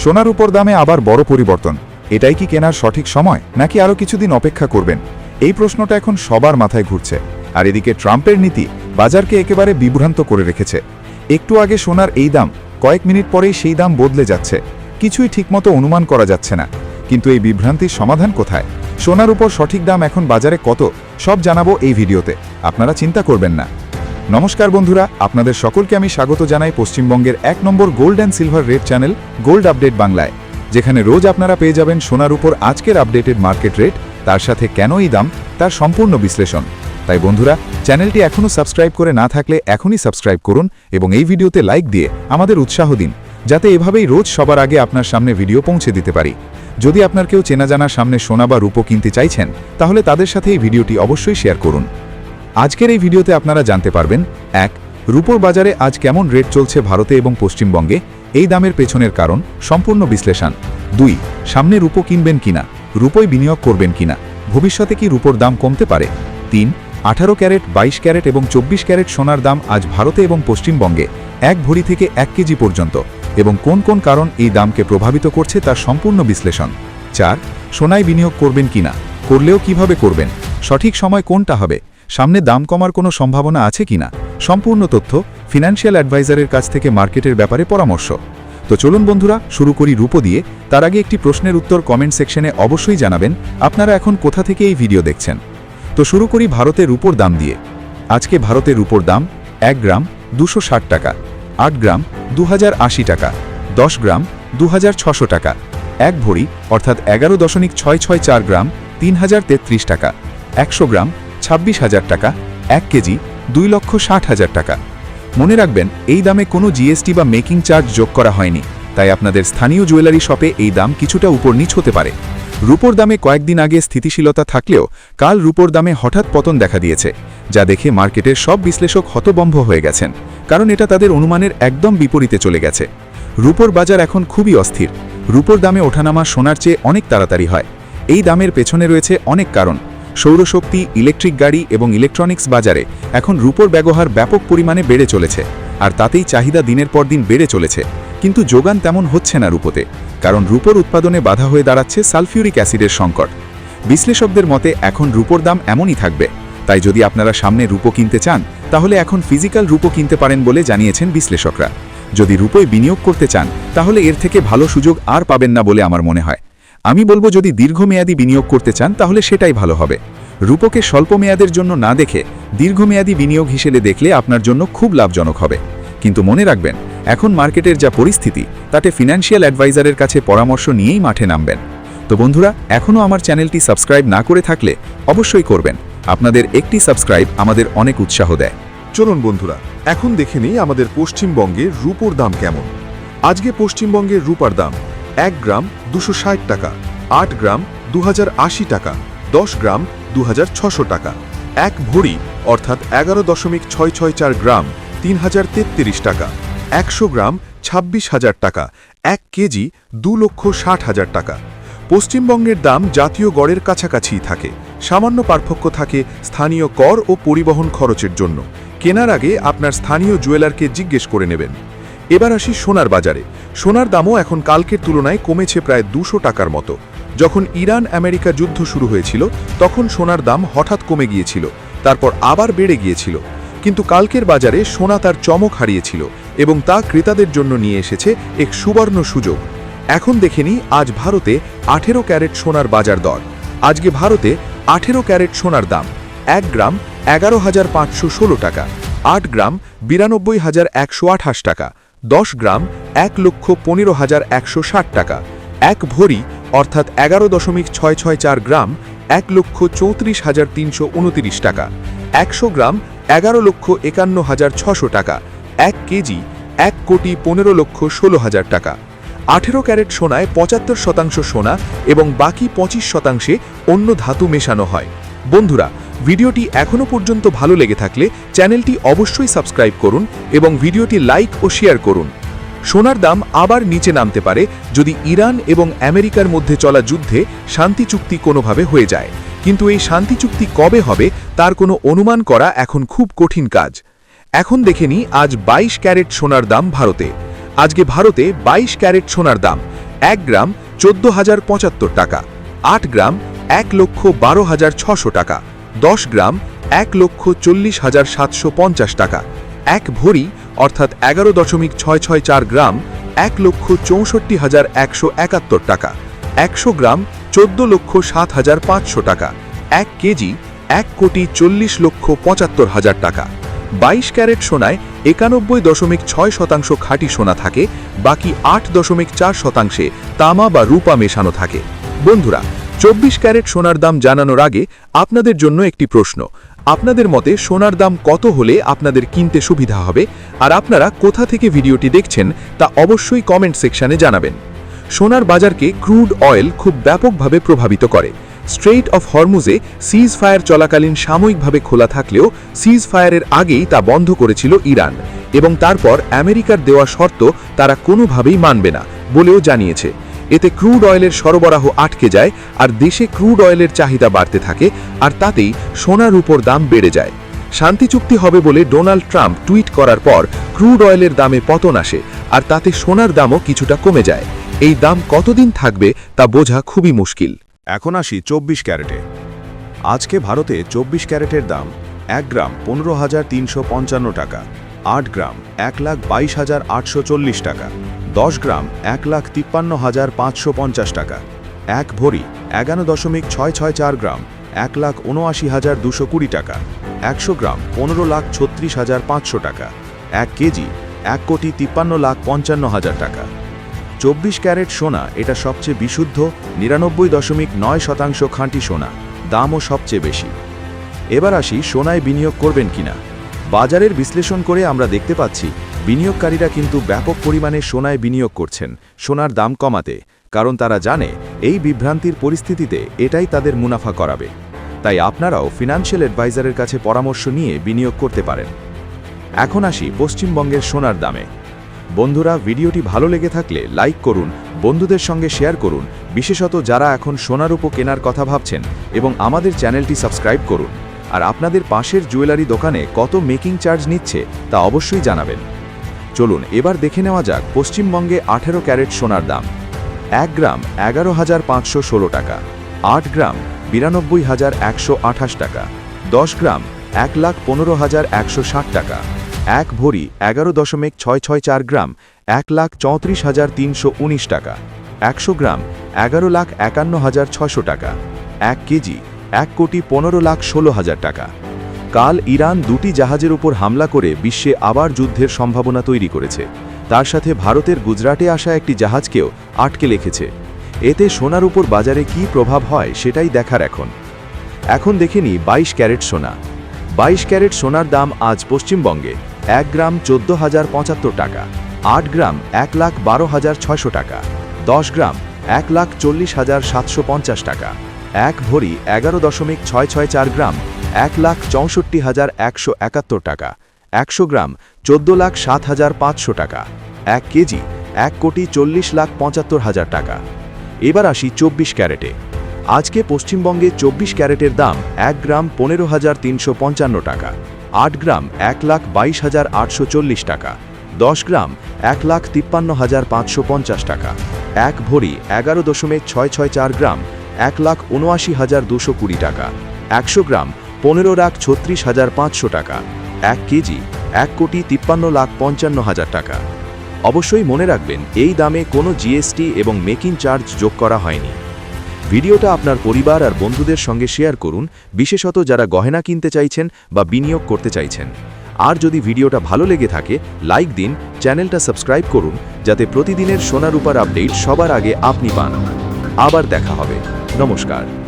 সোনার উপর দামে আবার বড় পরিবর্তন। এটাই কি কেনার সঠিক সময়, নাকি আরও কিছুদিন অপেক্ষা করবেন? এই প্রশ্নটা এখন সবার মাথায় ঘুরছে। আর এদিকে ট্রাম্পের নীতি বাজারকে একেবারে বিভ্রান্ত করে রেখেছে। একটু আগে সোনার এই দাম, কয়েক মিনিট পরেই সেই দাম বদলে যাচ্ছে। কিছুই ঠিকমতো অনুমান করা যাচ্ছে না। কিন্তু এই বিভ্রান্তির সমাধান কোথায়? সোনার উপর সঠিক দাম এখন বাজারে কত, সব জানাবো এই ভিডিওতে। আপনারা চিন্তা করবেন না। নমস্কার বন্ধুরা, আপনাদের সকলকে আমি স্বাগত জানাই পশ্চিমবঙ্গের 1 নম্বর gold and silver rate channel gold update বাংলায়, যেখানে রোজ আপনারা পেয়ে যাবেন সোনার উপর আজকের আপডেটেড মার্কেট রেট, তার সাথে কেন এই দাম, তার সম্পূর্ণ বিশ্লেষণ। তাই বন্ধুরা, চ্যানেলটি এখনও সাবস্ক্রাইব করে না থাকলে এখনই সাবস্ক্রাইব করুন এবং এই ভিডিওতে লাইক দিয়ে আমাদের উৎসাহ দিন, যাতে এভাবেই রোজ সবার আগে আপনার সামনে ভিডিও পৌঁছে দিতে পারি। যদি আপনার কেউ চেনা জানার সামনে সোনা বা রূপো কিনতে চাইছেন, তাহলে তাদের সাথে এই ভিডিওটি অবশ্যই শেয়ার করুন। আজকের এই ভিডিওতে আপনারা জানতে পারবেন: 1. রূপোর বাজারে আজ কেমন রেট চলছে ভারতে এবং পশ্চিমবঙ্গে, এই দামের পেছনের কারণ, সম্পূর্ণ বিশ্লেষণ। 2. সামনে রূপো কিনবেন কিনা, রূপোয় বিনিয়োগ করবেন কিনা, ভবিষ্যতে কি রূপোর দাম কমতে পারে। 3. 18 ক্যারেট, 22 ক্যারেট এবং 24 ক্যারেট সোনার দাম আজ ভারতে এবং পশ্চিমবঙ্গে 1 ভরি থেকে 1 কেজি পর্যন্ত, এবং কোন কোন কারণ এই দামকে প্রভাবিত করছে তার সম্পূর্ণ বিশ্লেষণ। 4. সোনায় বিনিয়োগ করবেন কিনা, করলেও কিভাবে করবেন, সঠিক সময় কোনটা হবে, সামনে দাম কমার কোনো সম্ভাবনা আছে কিনা, সম্পূর্ণ তথ্য ফিনান্সিয়াল অ্যাডভাইজারের কাছ থেকে মার্কেটের ব্যাপারে পরামর্শ। তো চলুন বন্ধুরা, শুরু করি রূপো দিয়ে। তার আগে একটি প্রশ্নের উত্তর কমেন্ট সেকশনে অবশ্যই জানাবেন আপনারা এখন কোথা থেকে এই ভিডিও দেখছেন। তো শুরু করি ভারতের রূপোর দাম দিয়ে। আজকে ভারতের রূপোর দাম 1 গ্রাম 260 টাকা, 8 গ্রাম 2080 টাকা, 10 গ্রাম 2600 টাকা, 1 ভরি অর্থাৎ 11.664 গ্রাম 3033 টাকা, 100 গ্রাম 26,000 টাকা, 1 কেজি 2,60,000 টাকা। মনে রাখবেন, এই দামে কোনো জিএসটি বা মেকিং চার্জ যোগ করা হয়নি, তাই আপনাদের স্থানীয় জুয়েলারি শপে এই দাম কিছুটা উপর নিচ হতে পারে। রূপোর দামে কয়েকদিন আগে স্থিতিশীলতা থাকলেও কাল রূপোর দামে হঠাৎ পতন দেখা দিয়েছে, যা দেখে মার্কেটের সব বিশ্লেষক হতভম্ব হয়ে গেছেন, কারণ এটা তাদের অনুমানের একদম বিপরীতে চলে গেছে। রূপোর বাজার এখন খুবই অস্থির। রূপোর দামে ওঠানামা সোনার চেয়ে অনেক তাড়াতাড়ি হয়। এই দামের পেছনে রয়েছে অনেক কারণ। সৌরশক্তি, ইলেকট্রিক গাড়ি এবং ইলেকট্রনিক্স বাজারে এখন রূপোর ব্যবহার ব্যাপক পরিমাণে বেড়ে চলেছে, আর তাতেই চাহিদা দিনের পর দিন বেড়ে চলেছে। কিন্তু যোগান তেমন হচ্ছে না রূপোতে, কারণ রূপোর উৎপাদনে বাধা হয়ে দাঁড়াচ্ছে সালফিউরিক অ্যাসিডের সংকট। বিশ্লেষকদের মতে এখন রূপোর দাম এমনই থাকবে। তাই যদি আপনারা সামনে রূপো কিনতে চান, তাহলে এখন ফিজিক্যাল রূপো কিনতে পারেন বলে জানিয়েছেন বিশ্লেষকরা। যদি রূপোয় বিনিয়োগ করতে চান, তাহলে এর থেকে ভালো সুযোগ আর পাবেন না বলে আমার মনে হয়। আমি বলবো, যদি দীর্ঘমেয়াদী বিনিয়োগ করতে চান, তাহলে সেটাই ভালো হবে। রূপোকে স্বল্প মেয়াদের জন্য না দেখে দীর্ঘমেয়াদী বিনিয়োগ হিসেবে দেখলে আপনার জন্য খুব লাভজনক হবে। কিন্তু মনে রাখবেন, এখন মার্কেটের যা পরিস্থিতি, তাতে ফিনান্সিয়াল অ্যাডভাইজারের কাছে পরামর্শ নিয়েই মাঠে নামবেন। তো বন্ধুরা, এখনও আমার চ্যানেলটি সাবস্ক্রাইব না করে থাকলে অবশ্যই করবেন। আপনাদের একটি সাবস্ক্রাইব আমাদের অনেক উৎসাহ দেয়। চলুন বন্ধুরা, এখন দেখে নিই আমাদের পশ্চিমবঙ্গে রূপোর দাম কেমন। আজকে পশ্চিমবঙ্গের রূপার দাম 1 গ্রাম 260 টাকা, 8 গ্রাম 2080 টাকা, 10 গ্রাম 2600 টাকা, 1 ভরি অর্থাৎ 11.664 গ্রাম 3033 টাকা, 100 গ্রাম 26,000 টাকা, 1 কেজি 2,60,000 টাকা। পশ্চিমবঙ্গের দাম জাতীয় গড়ের কাছাকাছিই থাকে। সামান্য পার্থক্য থাকে স্থানীয় কর ও পরিবহন খরচের জন্য। কেনার আগে আপনার স্থানীয় জুয়েলারকে জিজ্ঞেস করে নেবেন। এবার আসি সোনার বাজারে। সোনার দামও এখন কালকের তুলনায় কমেছে প্রায় 200 টাকার মতো। যখন ইরান আমেরিকা যুদ্ধ শুরু হয়েছিল, তখন সোনার দাম হঠাৎ কমে গিয়েছিল, তারপর আবার বেড়ে গিয়েছিল। কিন্তু কালকের বাজারে সোনা তার চমক হারিয়েছিল, এবং তা ক্রেতাদের জন্য নিয়ে এসেছে এক সুবর্ণ সুযোগ। এখন দেখে নিই আজ ভারতে 18 ক্যারেট সোনার বাজার দর। আজকে ভারতে 18 ক্যারেট সোনার দাম 1 গ্রাম 11,516 টাকা, 8 গ্রাম 92,128 টাকা, 10 গ্রাম 1,15,160 টাকা, 1 ভরি অর্থাৎ 11.664 গ্রাম 1,34,329 টাকা, 100 গ্রাম 11,51,600 টাকা, 1 কেজি 1,15,16,000 টাকা। 18 ক্যারেট সোনায় 75% সোনা এবং বাকি 25% অন্য ধাতু মেশানো হয়। বন্ধুরা, ভিডিওটি এখনো পর্যন্ত ভালো লেগে থাকলে চ্যানেলটি অবশ্যই সাবস্ক্রাইব করুন এবং ভিডিওটি লাইক ও শেয়ার করুন। সোনার দাম আবার নিচে নামতে পারে যদি ইরান এবং আমেরিকার মধ্যে চলা যুদ্ধে শান্তি চুক্তি কোনোভাবে হয়ে যায়, কিন্তু এই শান্তি চুক্তি কবে হবে তার কোনো অনুমান করা এখন খুব কঠিন কাজ। এখন দেখে নিই আজ 22 ক্যারেট সোনার দাম ভারতে। আজকে ভারতে 22 ক্যারেট সোনার দাম 1 গ্রাম 14,075 টাকা, 8 গ্রাম 1,12,600 টাকা, 10 গ্রাম 1,40,750 টাকা, 1 ভরি অর্থাৎ 11.664 গ্রাম 1,64,171 টাকা, 100 গ্রাম 14,07,500 টাকা, 1 কেজি 1,40,75,000 টাকা। 22 ক্যারেট সোনায় 91.6% খাঁটি সোনা থাকে, বাকি 8.4% তামা বা রূপা মেশানো থাকে। বন্ধুরা, 24 ক্যারেট সোনার দাম জানানোর আগে আপনাদের জন্য একটি প্রশ্ন। আপনাদের মতে সোনার দাম কত হলে আপনাদের কিনতে সুবিধা হবে, আর আপনারা কোথা থেকে ভিডিওটি দেখছেন তা অবশ্যই কমেন্ট সেকশনে জানাবেন। সোনার বাজারকে ক্রুড অয়েল খুব ব্যাপকভাবে প্রভাবিত করে। স্ট্রেইট অফ হরমুজে সিজ ফায়ার চলাকালীন সাময়িকভাবে খোলা থাকলেও সিজ ফায়ারের আগেই তা বন্ধ করেছিল ইরান, এবং তারপর আমেরিকার দেওয়া শর্ত তারা কোনোভাবেই মানবে না বলেও জানিয়েছে। এতে ক্রুড অয়েলের সরবরাহ আটকে যায়, আর দেশে ক্রুড অয়েলের চাহিদা বাড়তে থাকে, আর তাতেই সোনার উপর দাম বেড়ে যায়। শান্তি চুক্তি হবে বলে ডোনাল্ড ট্রাম্প টুইট করার পর ক্রুড অয়েলের দামে পতন আসে, আর তাতে সোনার দামও কিছুটা কমে যায়। এই দাম কতদিন থাকবে তা বোঝা খুবই মুশকিল। এখন আসি 24 ক্যারেটে। আজকে ভারতে 24 ক্যারেটের দাম 1 গ্রাম 15,355 টাকা, 8 গ্রাম 1,22,840 টাকা, 10 গ্রাম 1,53,550 টাকা, 1 ভরি 11.664 গ্রাম 1,79,220 টাকা, 100 গ্রাম 15,36,500 টাকা, 1 কেজি 1,53,55,000 টাকা। 24 ক্যারেট সোনা এটা সবচেয়ে বিশুদ্ধ, 99.9% খাঁটি সোনা, দামও সবচেয়ে বেশি। এবার আসি সোনায় বিনিয়োগ করবেন কিনা। বাজারের বিশ্লেষণ করে আমরা দেখতে পাচ্ছি বিনিয়োগকারীরা কিন্তু ব্যাপক পরিমাণে সোনায় বিনিয়োগ করছেন সোনার দাম কমাতে, কারণ তারা জানে এই বিভ্রান্তির পরিস্থিতিতে এটাই তাদের মুনাফা করাবে। তাই আপনারাও ফিনান্সিয়াল অ্যাডভাইজারের কাছে পরামর্শ নিয়ে বিনিয়োগ করতে পারেন। এখন আসি পশ্চিমবঙ্গের সোনার দামে। বন্ধুরা, ভিডিওটি ভালো লেগে থাকলে লাইক করুন, বন্ধুদের সঙ্গে শেয়ার করুন, বিশেষত যারা এখন সোনার উপর কেনার কথা ভাবছেন, এবং আমাদের চ্যানেলটি সাবস্ক্রাইব করুন। আর আপনাদের পাশের জুয়েলারি দোকানে কত মেকিং চার্জ নিচ্ছে তা অবশ্যই জানাবেন। চলুন এবার দেখে নেওয়া যাক পশ্চিমবঙ্গে 18 ক্যারেট সোনার দাম। 1 গ্রাম 11,516 টাকা, 8 গ্রাম 92,128 টাকা, 10 গ্রাম 1,15,160 টাকা, 1 ভরি 11.664 গ্রাম 1,34,319 টাকা, 100 গ্রাম 11,51,600 টাকা, 1 কেজি 1,15,16,000 টাকা। কাল ইরান 2টি জাহাজের উপর হামলা করে বিশ্বে আবার যুদ্ধের সম্ভাবনা তৈরি করেছে। তার সাথে ভারতের গুজরাটে আসা একটি জাহাজকেও আটকে রেখেছে। এতে সোনার উপর বাজারে কী প্রভাব হয় সেটাই দেখার। এখন দেখে নিই 22 ক্যারেট সোনা। 22 ক্যারেট সোনার দাম আজ পশ্চিমবঙ্গে 1 গ্রাম 14,075 টাকা, 8 গ্রাম 1,12,600 টাকা, 10 গ্রাম 1,40,750 টাকা, 1 ভরি 11.664 গ্রাম 1,64,171 টাকা, 100 গ্রাম 14,07,500 টাকা, 1 কেজি 1,40,75,000 টাকা। এবার আসি 24 ক্যারেটে। আজকে পশ্চিমবঙ্গে 24 ক্যারেটের দাম 1 গ্রাম 15,355 টাকা, 8 গ্রাম 1,22,840 টাকা, 10 গ্রাম 1,53,550 টাকা, 1 ভরি 11.664 গ্রাম 1,79,220 টাকা, 100 গ্রাম 15,36,500 টাকা, 1 কেজি 1,53,55,000 টাকা। অবশ্যই মনে রাখবেন এই দামে কোনো জিএসটি এবং মেকিং চার্জ যোগ করা হয়নি। ভিডিওটা আপনার পরিবার আর বন্ধুদের সঙ্গে শেয়ার করুন, বিশেষত যারা গয়না কিনতে চাইছেন বা বিনিয়োগ করতে চাইছেন। আর যদি ভিডিওটা ভালো লেগে থাকে লাইক দিন, চ্যানেলটা সাবস্ক্রাইব করুন, যাতে প্রতিদিনের সোনা রূপার আপডেট সবার আগে আপনি পান। আবার দেখা হবে। নমস্কার।